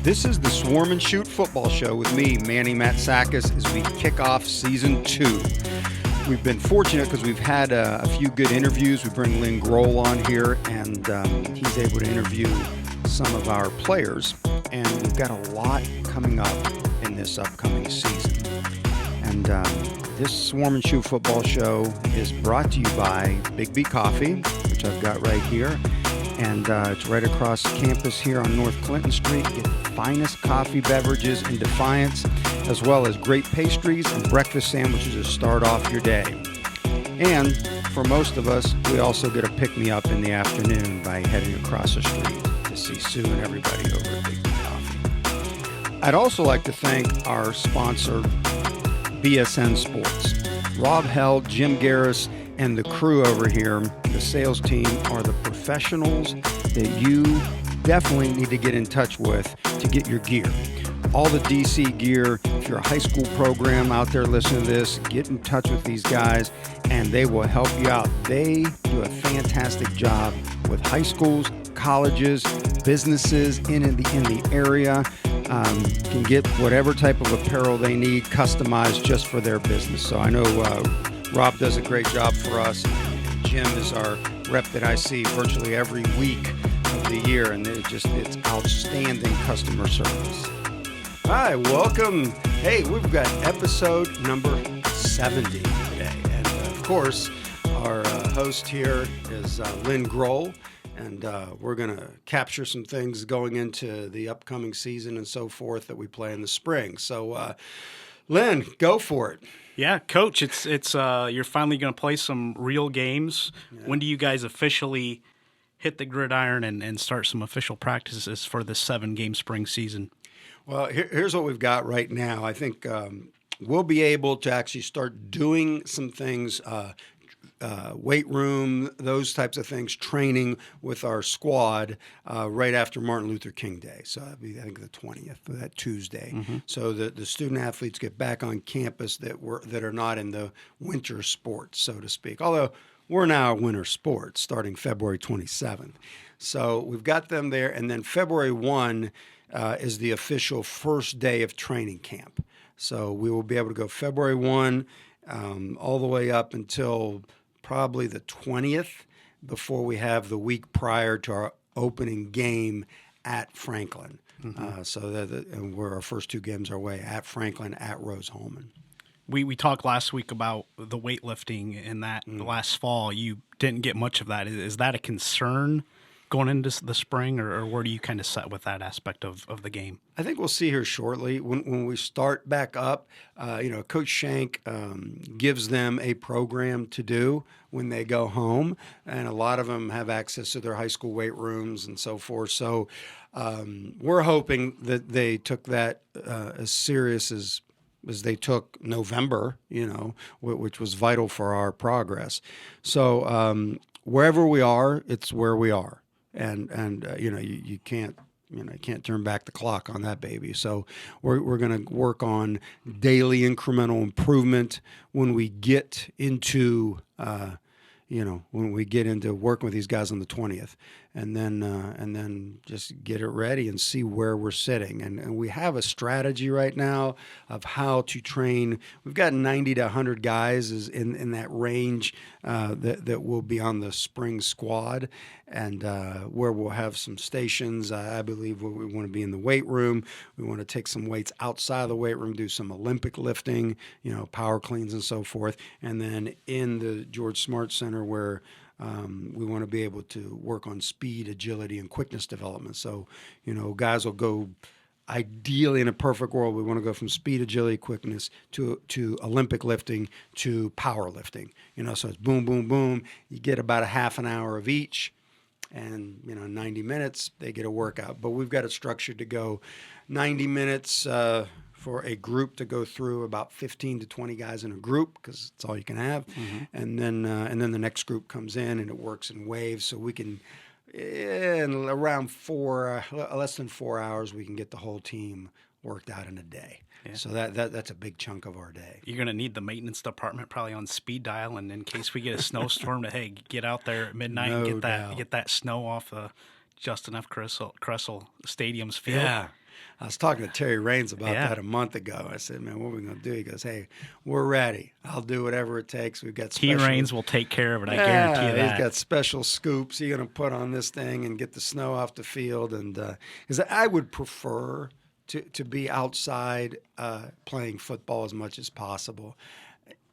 This is the Swarm and Shoot football show with me, Manny Matsakis, as we kick off season 2. We've been fortunate because we've had a few good interviews. We bring Lynn Groll on here, and he's able to interview some of our players. And we've got a lot coming up in this upcoming season. And this Swarm and Shoot football show is brought to you by Big B Coffee, which I've got right here. And it's right across campus here on North Clinton Street. Get the finest coffee beverages in Defiance, as well as great pastries and breakfast sandwiches to start off your day. And for most of us, we also get a pick-me-up in the afternoon by heading across the street to see Sue and everybody over at Big B Coffee. I'd also like to thank our sponsor, BSN Sports. Rob Held, Jim Garris, and the crew over here, the sales team, are the professionals that you definitely need to get in touch with to get your gear. All the DC gear. If you're a high school program out there listening to this, get in touch with these guys and they will help you out. They do a fantastic job with high schools, colleges, businesses in the area. Can get whatever type of apparel they need customized just for their business. So I know Rob does a great job for us. Jim is our rep that I see virtually every week of the year, and it's outstanding customer service. Hi, welcome. Hey, we've got episode number 70 today. And of course, our host here is Lynn Groll, and we're going to capture some things going into the upcoming season and so forth that we play in the spring. So, Lynn, go for it. Yeah, Coach, it's you're finally going to play some real games. Yeah. When do you guys officially hit the gridiron and start some official practices for the 7-game spring season? Well, here's what we've got right now. I think we'll be able to actually start doing some things, weight room, those types of things, training with our squad right after Martin Luther King Day. So that'd be, I think, the 20th, that Tuesday. Mm-hmm. So the student athletes get back on campus that are not in the winter sports, so to speak. Although we're now winter sports starting February 27th. So we've got them there, and then February 1 is the official first day of training camp. So we will be able to go February 1 all the way up until probably the 20th before we have the week prior to our opening game at Franklin. Mm-hmm. So where our first 2 games are away, at Franklin, at Rose-Hulman. We talked last week about the weightlifting and that last fall. You didn't get much of that. Is that a concern going into the spring, or where do you kind of set with that aspect of the game? I think we'll see here shortly. When we start back up, Coach Shank gives them a program to do when they go home, and a lot of them have access to their high school weight rooms and so forth. So we're hoping that they took that as serious as they took November, which was vital for our progress. So wherever we are, it's where we are. And you can't turn back the clock on that baby. So we're going to work on daily incremental improvement when we get into working with these guys on the 20th, and then just get it ready and see where we're sitting. And we have a strategy right now of how to train. We've got 90 to 100 guys in that range that will be on the spring squad, and where we'll have some stations. I believe where we want to be in the weight room. We want to take some weights outside of the weight room, do some Olympic lifting, power cleans and so forth. And then in the George Smart Center where we want to be able to work on speed, agility, and quickness development. So, guys will go, ideally in a perfect world, we want to go from speed, agility, quickness to Olympic lifting to power lifting. So it's boom, boom, boom. You get about a half an hour of each, and 90 minutes, they get a workout. But we've got it structured to go 90 minutes for a group to go through, about 15 to 20 guys in a group, because it's all you can have. Mm-hmm. And then the next group comes in and it works in waves, so we can, in around less than 4 hours, we can get the whole team worked out in a day. Yeah. So that's a big chunk of our day. You're going to need the maintenance department probably on speed dial, and in case we get a snowstorm, to get out there at midnight and get that snow off Justin F. Kressel Stadium's field. Yeah. I was talking to Terry Raines about Yeah. that a month ago. I said, man, what are we going to do? He goes, hey, we're ready. I'll do whatever it takes. We've got T. special... Raines will take care of it. I guarantee you that. He's got special scoops he's going to put on this thing and get the snow off the field. And because I would prefer to be outside playing football as much as possible.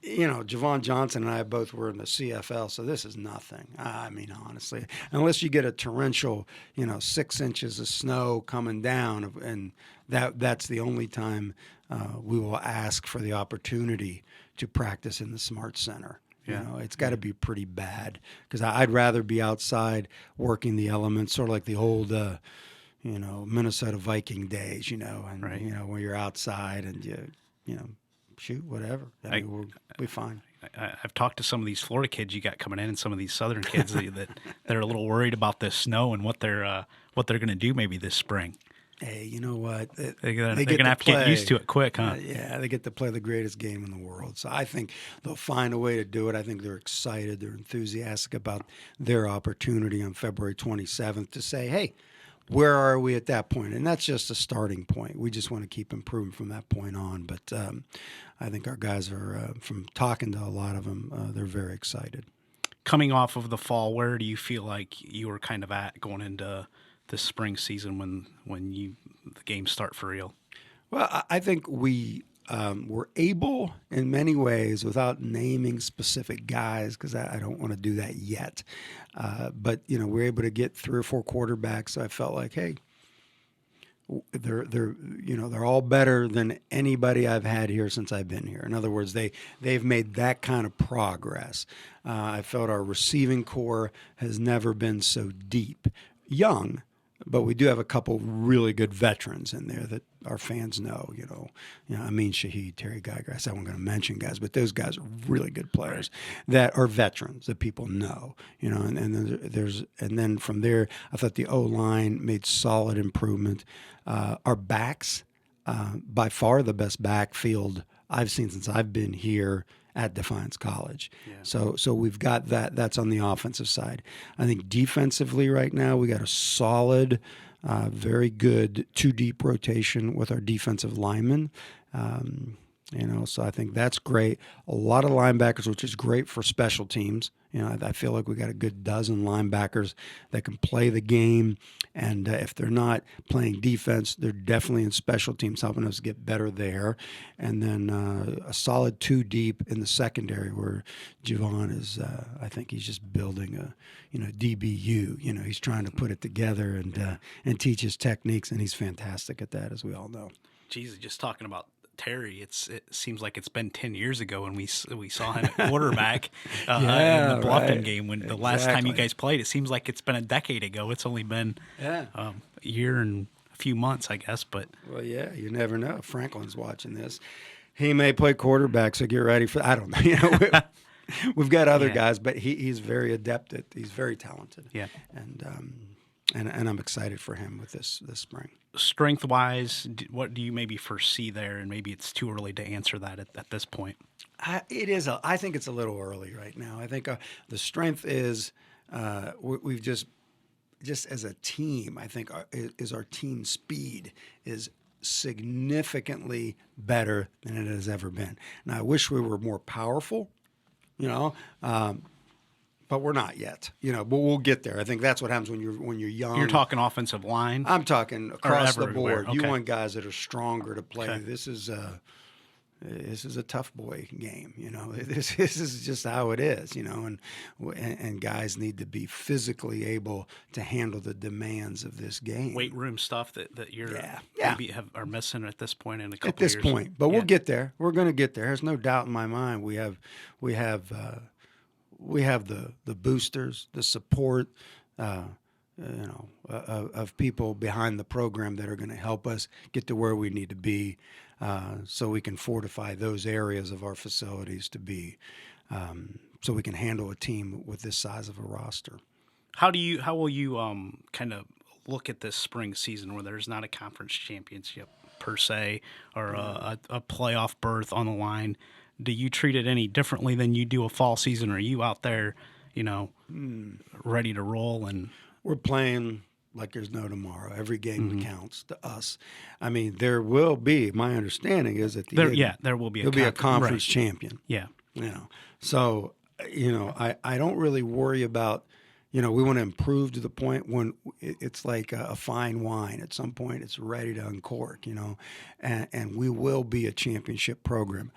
You know, Javon Johnson and I both were in the CFL, so this is nothing. I mean, honestly, unless you get a torrential, 6 inches of snow coming down, and that's the only time we will ask for the opportunity to practice in the Smart Center. Yeah. It's got to be pretty bad, because I'd rather be outside working the elements, sort of like the old, Minnesota Viking days, and Right. Where you're outside and shoot whatever. We'll be fine. I've talked to some of these Florida kids you got coming in, and some of these Southern kids that are a little worried about this snow and what they're going to do maybe this spring. Hey, you know what? They're going to have to get used to it quick, huh? Yeah, they get to play the greatest game in the world. So I think they'll find a way to do it. I think they're excited. They're enthusiastic about their opportunity on February 27th to say, hey, where are we at that point? And that's just a starting point. We just want to keep improving from that point on. But I think our guys are, from talking to a lot of them, they're very excited. Coming off of the fall, where do you feel like you were kind of at going into this spring season when the games start for real? Well, I think we were able in many ways, without naming specific guys, because I don't want to do that yet. But we're able to get 3 or 4 quarterbacks. So I felt like, hey, they're all better than anybody I've had here since I've been here. In other words, they've made that kind of progress. I felt our receiving core has never been so deep. Young, but we do have a couple really good veterans in there that our fans know. I mean, Shaheed, Terry Geiger. I said I'm going to mention guys, but those guys are really good players that are veterans that people know. And then from there, I thought the O-line made solid improvement. Our backs, by far the best backfield I've seen since I've been here at Defiance College. Yeah. So we've got that. That's on the offensive side. I think defensively right now we got a solid, very good 2-deep rotation with our defensive linemen. So I think that's great. A lot of linebackers, which is great for special teams. I feel like we got a good dozen linebackers that can play the game. And if they're not playing defense, they're definitely in special teams, helping us get better there. And then a solid 2 deep in the secondary, where Javon is, I think he's just building a, DBU. He's trying to put it together and teach his techniques, and he's fantastic at that, as we all know. Jesus, just talking about Terry, it seems like it's been 10 years ago when we saw him at quarterback in the Bluffton game when the last time you guys played. It seems like it's been a decade ago. It's only been a year and a few months, I guess. But well, yeah, you never know. Franklin's watching this. He may play quarterback, so get ready for. I don't know. We've got other guys, but he's very adept at. He's very talented. Yeah, and I'm excited for him with this spring. Strength-wise, what do you maybe foresee there? And maybe it's too early to answer that at this point. It is. I think it's a little early right now. I think the strength is we've just as a team, I think our team speed is significantly better than it has ever been. Now, I wish we were more powerful, but we're not yet, but we'll get there. I think that's what happens when you're young. You're talking offensive line? I'm talking across the board. Okay. You want guys that are stronger to play. Okay. This is a tough boy game. This is just how it is. And guys need to be physically able to handle the demands of this game. Weight room stuff that you're maybe are missing at this point in a couple at this years. point, but we'll get there. We're going to get there. There's no doubt in my mind. We have the boosters, the support, of people behind the program that are going to help us get to where we need to be, so we can fortify those areas of our facilities to be, so we can handle a team with this size of a roster. How will you kind of look at this spring season where there's not a conference championship per se or a playoff berth on the line? Do you treat it any differently than you do a fall season? Or are you out there, ready to roll? And we're playing like there's no tomorrow. Every game counts to us. I mean, there will be. My understanding is that there will be there'll be a conference champion. Yeah. So I don't really worry about. We want to improve to the point when it's like a fine wine. At some point, it's ready to uncork. And we will be a championship program.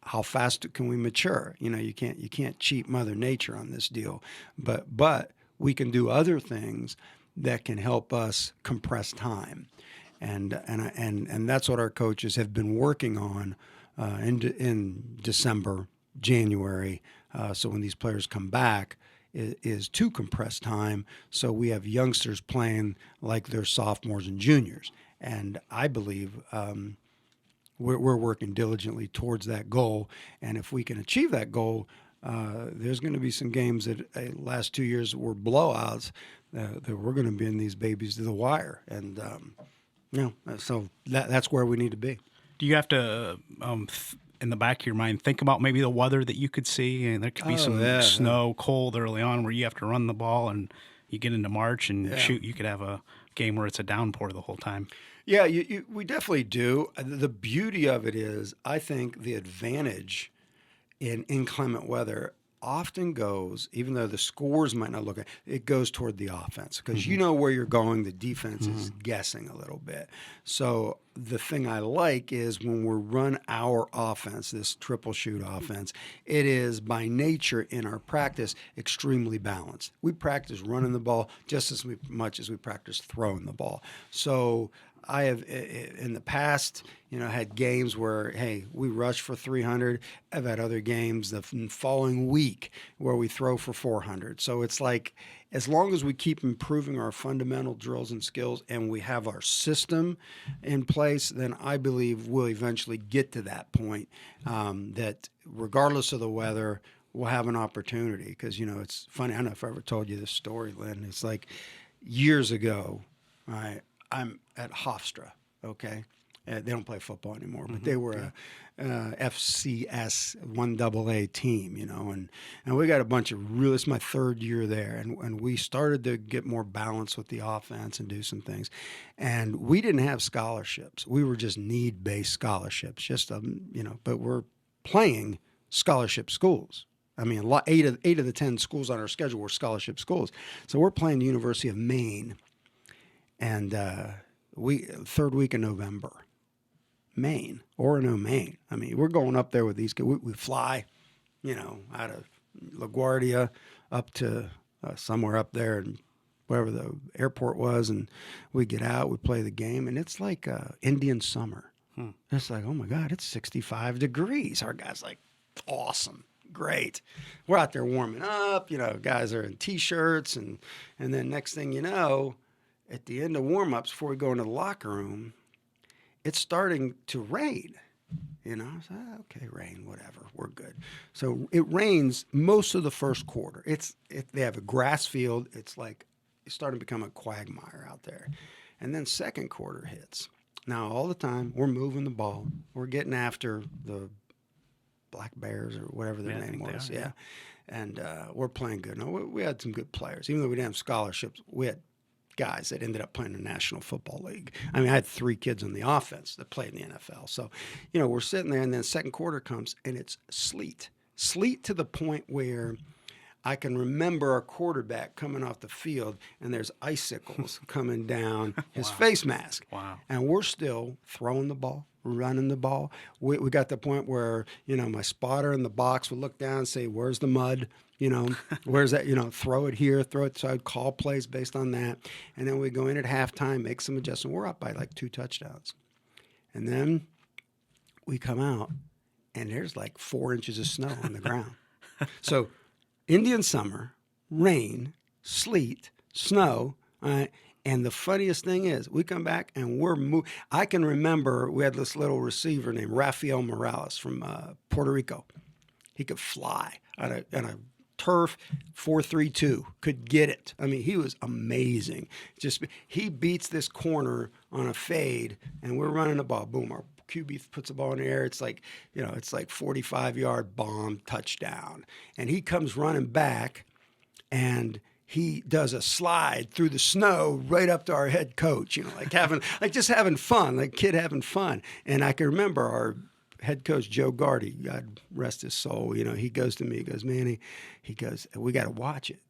How fast can we mature? You can't cheat Mother Nature on this deal, but we can do other things that can help us compress time, and that's what our coaches have been working on in December, January. So when these players come back, is to compress time, so we have youngsters playing like they're sophomores and juniors, and I believe. We're working diligently towards that goal, and if we can achieve that goal, there's going to be some games that last 2 years were blowouts that we're going to be in these babies to the wire, and so that's where we need to be. Do you have to, in the back of your mind, think about maybe the weather that you could see, and there could be some snow, cold early on, where you have to run the ball, and you get into March and shoot, you could have a game where it's a downpour the whole time. Yeah, we definitely do. The beauty of it is, I think the advantage in inclement weather often goes, even though the scores might not look, it goes toward the offense, because you know where you're going. The defense is guessing a little bit. So the thing I like is when we run our offense, this triple shoot offense, it is by nature in our practice extremely balanced. We practice running the ball just as much as we practice throwing the ball. So I have, in the past, had games where, hey, we rush for 300. I've had other games the following week where we throw for 400. So it's like, as long as we keep improving our fundamental drills and skills and we have our system in place, then I believe we'll eventually get to that point that regardless of the weather, we'll have an opportunity. Because, it's funny. I don't know if I ever told you this story, Lynn. It's like years ago, I'm at Hofstra, okay? They don't play football anymore, but they were a FCS 1AA team, and we got a bunch of it's my third year there, and we started to get more balance with the offense and do some things. And we didn't have scholarships. We were just need-based scholarships, but we're playing scholarship schools. I mean, 8 of the 10 schools on our schedule were scholarship schools. So we're playing the University of Maine. And third week in November, Maine, Orono, Maine. I mean, we're going up there with these kids. We fly, out of LaGuardia up to somewhere up there, and wherever the airport was, and we get out, we play the game, and it's like Indian summer. It's like, oh my God, it's 65 degrees. Our guys like, awesome. Great. We're out there warming up, guys are in T-shirts, and then next thing you know, at the end of warm-ups, before we go into the locker room, it's starting to rain. So, okay, rain, whatever, we're good. So it rains most of the first quarter. They have a grass field. It's starting to become a quagmire out there. And then second quarter hits. Now, all the time, we're moving the ball. We're getting after the Black Bears or whatever their name was. Yeah. And we're playing good. No, we had some good players. Even though we didn't have scholarships, we had guys that ended up playing in the National Football League. I mean, I had 3 kids on the offense that played in the NFL. So, we're sitting there, and then second quarter comes, and it's sleet. Sleet to the point where I can remember our quarterback coming off the field, and there's icicles coming down his face mask. Wow. And we're still throwing the ball, running the ball. We got to the point where, my spotter in the box would look down and say, where's the mud? Where's that? Throw it here, throw it. So I'd call plays based on that. And then we go in at halftime, make some adjustments. We're up by like 2 touchdowns. And then we come out, and there's like 4 inches of snow on the ground. So Indian summer, rain, sleet, snow, and the funniest thing is, we come back and we're moving. I can remember we had this little receiver named Rafael Morales from Puerto Rico. He could fly on a turf 4.32, could get it. I mean, he was amazing. He beats this corner on a fade, and we're running the ball. Boom, our QB puts the ball in the air. It's like, it's like 45-yard bomb touchdown. And he comes running back, and he does a slide through the snow right up to our head coach, just having fun, like kid having fun. And I can remember our head coach, Joe Gardy, God rest his soul, he goes to me, he goes, Manny, he goes, we got to watch it.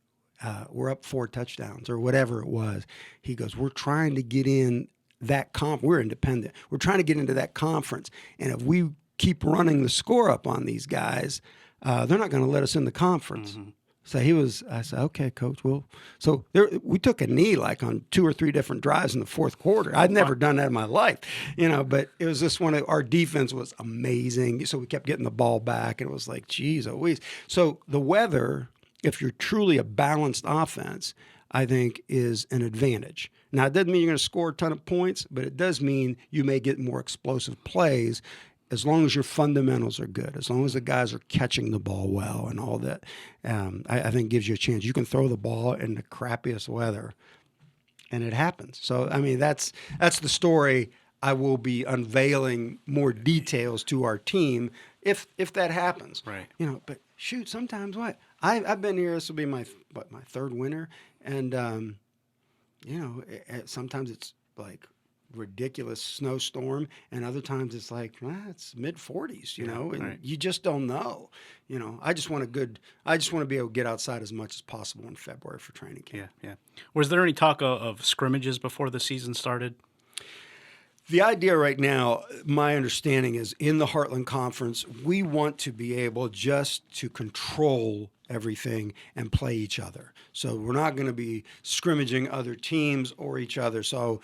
We're up 4 touchdowns or whatever it was. He goes, we're trying to get in that we're independent. We're trying to get into that conference. And if we keep running the score up on these guys, they're not going to let us in the conference. Mm-hmm. So I said, okay, coach. Well, so we took a knee like on 2 or 3 different drives in the fourth quarter. I'd never done that in my life, but it was just our defense was amazing. So we kept getting the ball back, and it was like, geez, always. So the weather, if you're truly a balanced offense, I think is an advantage. Now, it doesn't mean you're going to score a ton of points, but it does mean you may get more explosive plays as long as your fundamentals are good, as long as the guys are catching the ball well and all that. I think gives you a chance. You can throw the ball in the crappiest weather, and it happens. So, I mean, that's the story. I will be unveiling more details to our team if that happens. Right. But shoot, sometimes what? I've been here, this will be my 3rd winter, and sometimes it's like ridiculous snowstorm, and other times it's like it's mid-40s, and right. You just don't know. I just want to be able to get outside as much as possible in February for training camp. Yeah. Was there any talk of scrimmages before the season started? The idea right now, my understanding is in the Heartland Conference, we want to be able just to control everything and play each other. So we're not going to be scrimmaging other teams or each other. So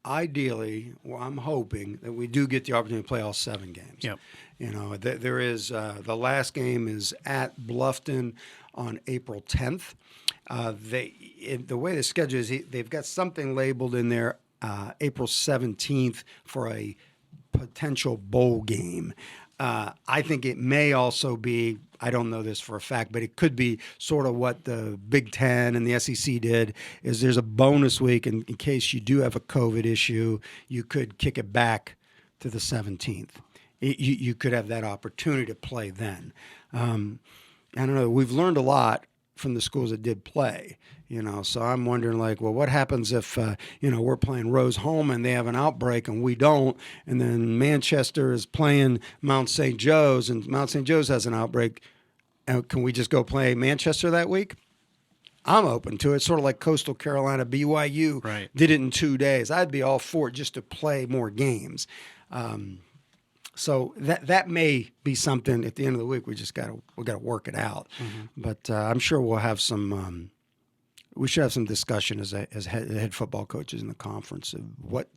ideally, I'm hoping that we do get the opportunity to play all 7 games. Yep. There is the last game is at Bluffton on April 10th. The way the schedule is, they've got something labeled in there, April 17th for a potential bowl game. I think it may also be, I don't know this for a fact, but it could be sort of what the Big Ten and the SEC did, is there's a bonus week in case you do have a COVID issue, you could kick it back to the 17th. You could have that opportunity to play then. I don't know. We've learned a lot from the schools that did play, so I'm wondering, what happens if, we're playing Rose home and they have an outbreak and we don't, and then Manchester is playing Mount St. Joe's and Mount St. Joe's has an outbreak, and can we just go play Manchester that week? I'm open to it. Sort of like Coastal Carolina, BYU right. did it in 2 days. I'd be all for it just to play more games. So that may be something at the end of the week. We got to work it out. Mm-hmm. But I'm sure we'll have some. We should have some discussion as head football coaches in the conference of what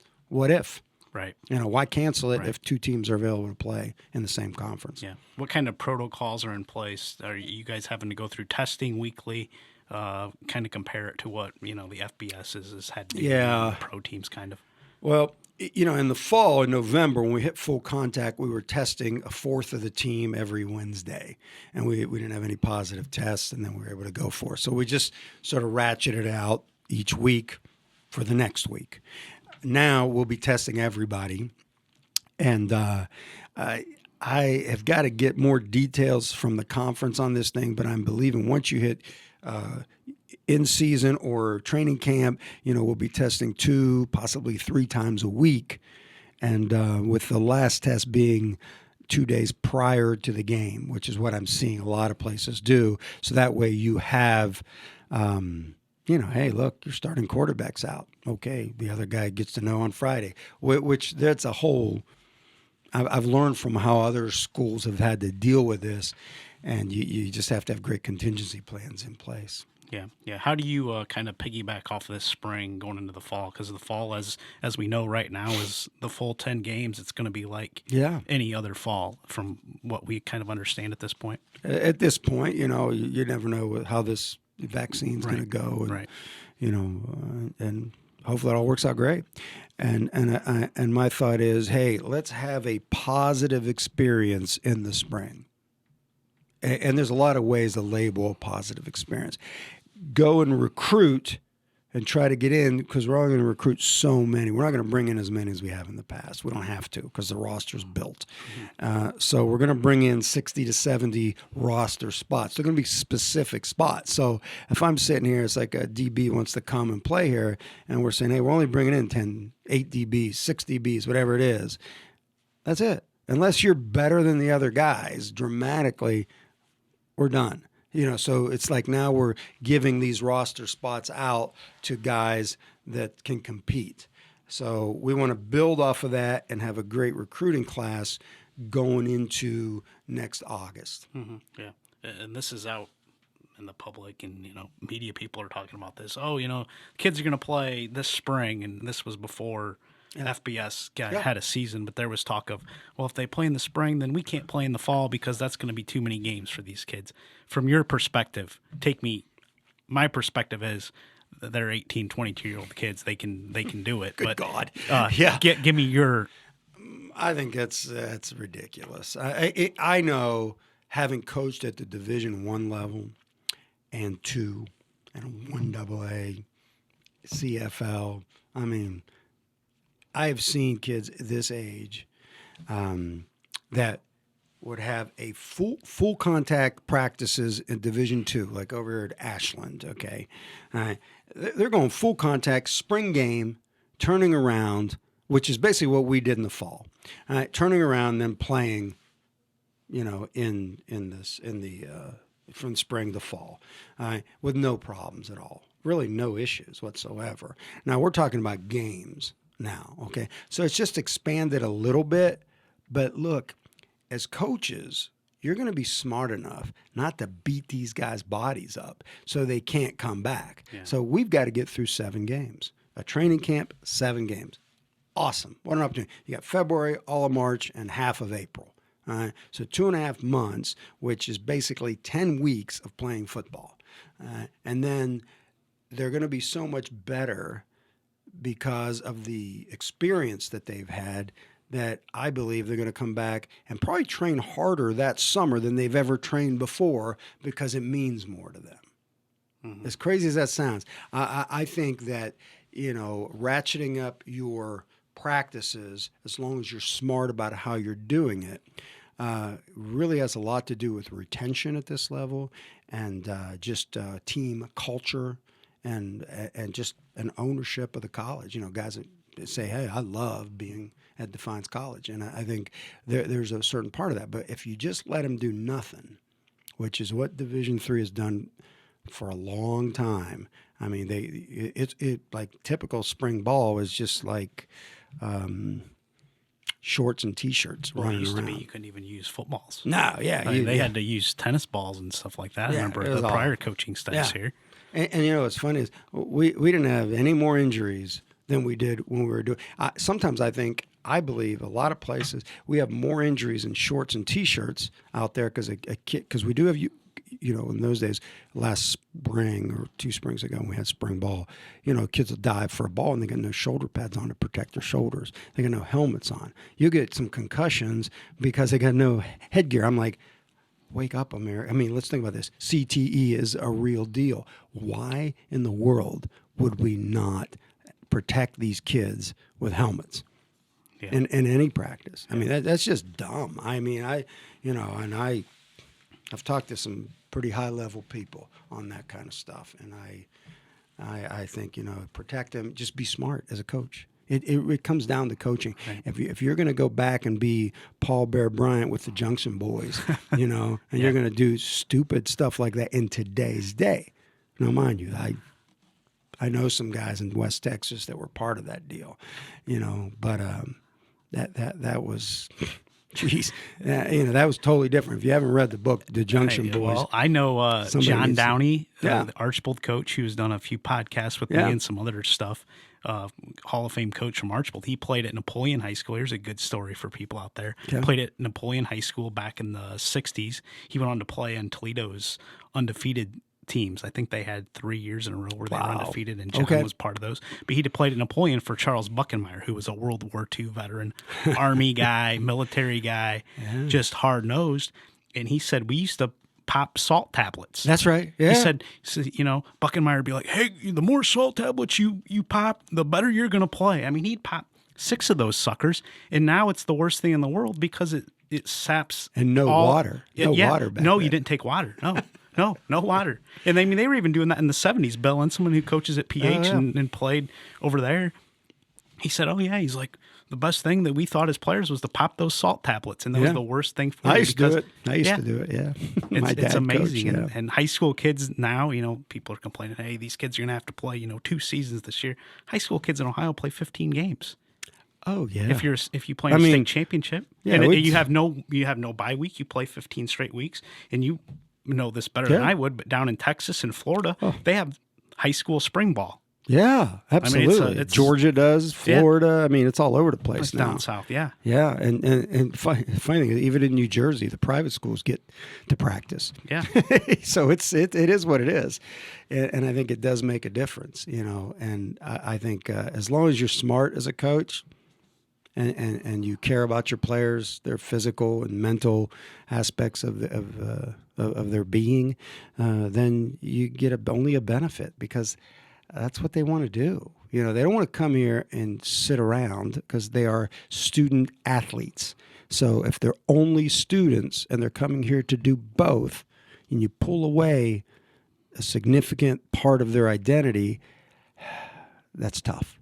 if. Right. Why cancel it if 2 teams are available to play in the same conference? Yeah. What kind of protocols are in place? Are you guys having to go through testing weekly? Kind of compare it to what the FBS has had to do. Yeah. Pro teams kind of. Well, in the fall, in November, when we hit full contact, we were testing 1/4 of the team every Wednesday, and we didn't have any positive tests, and then we were able to go for it. So we just sort of ratcheted out each week for the next week. Now we'll be testing everybody, and I have got to get more details from the conference on this thing, but I'm believing once you hit in season or training camp, we'll be testing 2, possibly 3 times a week. And with the last test being 2 days prior to the game, which is what I'm seeing a lot of places do. So that way you have, hey, look, your starting quarterback's out. Okay, the other guy gets to know on Friday, which that's a whole, I've learned from how other schools have had to deal with this, and you just have to have great contingency plans in place. Yeah. How do you kind of piggyback off this spring going into the fall? Because the fall, as we know right now, is the full 10 games. It's going to be like any other fall from what we kind of understand at this point. At this point, you never know how this vaccine's going to go. And, right. And hopefully it all works out great. And my thought is, hey, let's have a positive experience in the spring. And there's a lot of ways to label a positive experience. Go and recruit and try to get in because we're only going to recruit so many. We're not going to bring in as many as we have in the past. We don't have to because the roster's built. So we're going to bring in 60 to 70 roster spots. They're going to be specific spots. So if I'm sitting here, it's like a DB wants to come and play here, and we're saying, hey, we're only bringing in 8 DBs, 6 DBs, whatever it is. That's it. Unless you're better than the other guys dramatically, we're done. So it's like now we're giving these roster spots out to guys that can compete. So we want to build off of that and have a great recruiting class going into next August. Mm-hmm. Yeah. And this is out in the public, and, media people are talking about this. Oh, kids are going to play this spring, and this was before FBS had a season, but there was talk of, well, if they play in the spring, then we can't play in the fall because that's going to be too many games for these kids. From your perspective, my perspective is they're 18, 22-year-old kids. They can do it. Good God. Give me your... I think that's ridiculous. I know, having coached at the Division I level and 2 and 1AA, CFL, I have seen kids this age that would have a full contact practices in Division II, like over here at Ashland. Okay, they're going full contact spring game, turning around, which is basically what we did in the fall. Turning around, then playing, from spring to fall, with no problems at all. Really, no issues whatsoever. Now we're talking about games. Now, okay, so it's just expanded a little bit, but look, as coaches, you're going to be smart enough not to beat these guys' bodies up so they can't come back. Yeah. So we've got to get through 7 games. A training camp, 7 games. Awesome. What an opportunity. You got February, all of March, and half of April. All right, so 2.5 months, which is basically 10 weeks of playing football. And then they're going to be so much better because of the experience that they've had, that I believe they're going to come back and probably train harder that summer than they've ever trained before because it means more to them. Mm-hmm. As crazy as that sounds, I think that, ratcheting up your practices, as long as you're smart about how you're doing it, really has a lot to do with retention at this level and just team culture. And just an ownership of the college, guys that say, hey, I love being at Defiance College. And I think there's a certain part of that. But if you just let them do nothing, which is what Division III has done for a long time, it's like typical spring ball is just like shorts and T-shirts running used around. To be you couldn't even use footballs. No, yeah. They had to use tennis balls and stuff like that. I remember the prior coaching staffs here. And what's funny is we didn't have any more injuries than we did when we were doing. Sometimes I believe a lot of places we have more injuries in shorts and T-shirts out there because we do have in those days, last spring or 2 springs ago when we had spring ball, kids will dive for a ball and they got no shoulder pads on to protect their shoulders. They got no helmets on. You get some concussions because they got no headgear. I'm like, wake up, America. Let's think about this. CTE is a real deal. Why in the world would we not protect these kids with helmets in any practice? That's just dumb. I've talked to some pretty high-level people on that kind of stuff, and I think, protect them. Just be smart as a coach. It comes down to coaching. Right. If you're going to go back and be Paul Bear Bryant with the Junction Boys, and you're going to do stupid stuff like that in today's day. Now, mind you, I know some guys in West Texas that were part of that deal, but that was. Jeez, that was totally different. If you haven't read the book, The Junction Boys. Well, I know John Downey, the Archbold coach, who's done a few podcasts with me and some other stuff. Hall of Fame coach from Archbold. He played at Napoleon High School. Here's a good story for people out there. Okay. Played at Napoleon High School back in the 60s. He went on to play on Toledo's undefeated teams. I think they had 3 years in a row where they were undefeated, and John was part of those. But he played at Napoleon for Charles Buckenmeyer, who was a World War II veteran, Army guy, military guy, just hard-nosed. And he said, we used to pop salt tablets. That's right. Yeah. He said, Buckenmeyer would be like, hey, the more salt tablets you pop, the better you're going to play. I mean, he'd pop 6 of those suckers, and now it's the worst thing in the world because it saps. And no water. Water back No, then. you didn't take water. No water. And I mean, they were even doing that in the 70s. Bill and someone who coaches at PH and played over there, he said, oh, yeah, he's like, the best thing that we thought as players was to pop those salt tablets, and that was the worst thing for I you. used to do it. I used to do it, yeah. My dad it's amazing. coached, And high school kids now, people are complaining, hey, these kids are going to have to play, 2 seasons this year. High school kids in Ohio play 15 games. Oh, yeah. If you play in a state championship, and you have no bye week, you play 15 straight weeks, and you know this better than I would, but down in Texas and Florida, they have high school spring ball. Yeah, absolutely. I mean, Georgia does, Florida. I mean, it's all over the place it's now. Down south, yeah. Yeah, and funny thing, even in New Jersey, the private schools get to practice. Yeah. So it is what it is, and I think it does make a difference, And I think as long as you're smart as a coach, and you care about your players, their physical and mental aspects of their being, then you get only a benefit because that's what they want to do. They don't want to come here and sit around because they are student athletes. So if they're only students and they're coming here to do both, and you pull away a significant part of their identity, that's tough.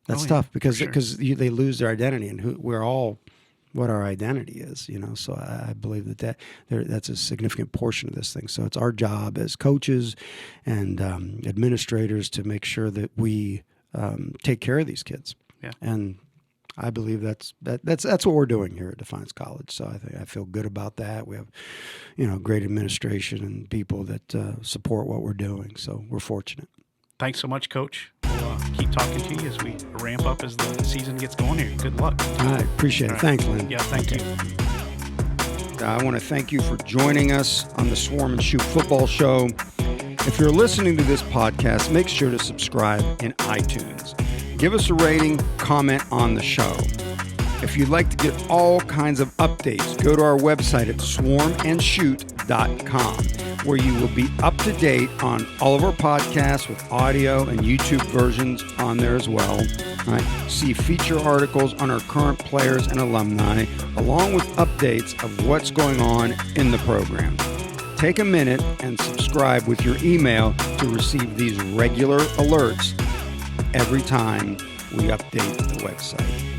That's tough because they lose their identity, and we're all what our identity is, So I believe that's a significant portion of this thing. So it's our job as coaches and administrators to make sure that we take care of these kids. Yeah. And I believe that's what we're doing here at Defiance College. So I feel good about that. We have, great administration and people that support what we're doing. So we're fortunate. Thanks so much, Coach. We'll keep talking to you as we ramp up as the season gets going here. Good luck. All right. Appreciate it. Thanks, Lynn. Yeah, thank you. I want to thank you for joining us on the Swarm and Shoot Football Show. If you're listening to this podcast, make sure to subscribe in iTunes. Give us a rating, comment on the show. If you'd like to get all kinds of updates, go to our website at swarmandshoot.com, where you will be up to date on all of our podcasts with audio and YouTube versions on there as well. All right. See feature articles on our current players and alumni, along with updates of what's going on in the program. Take a minute and subscribe with your email to receive these regular alerts every time we update the website.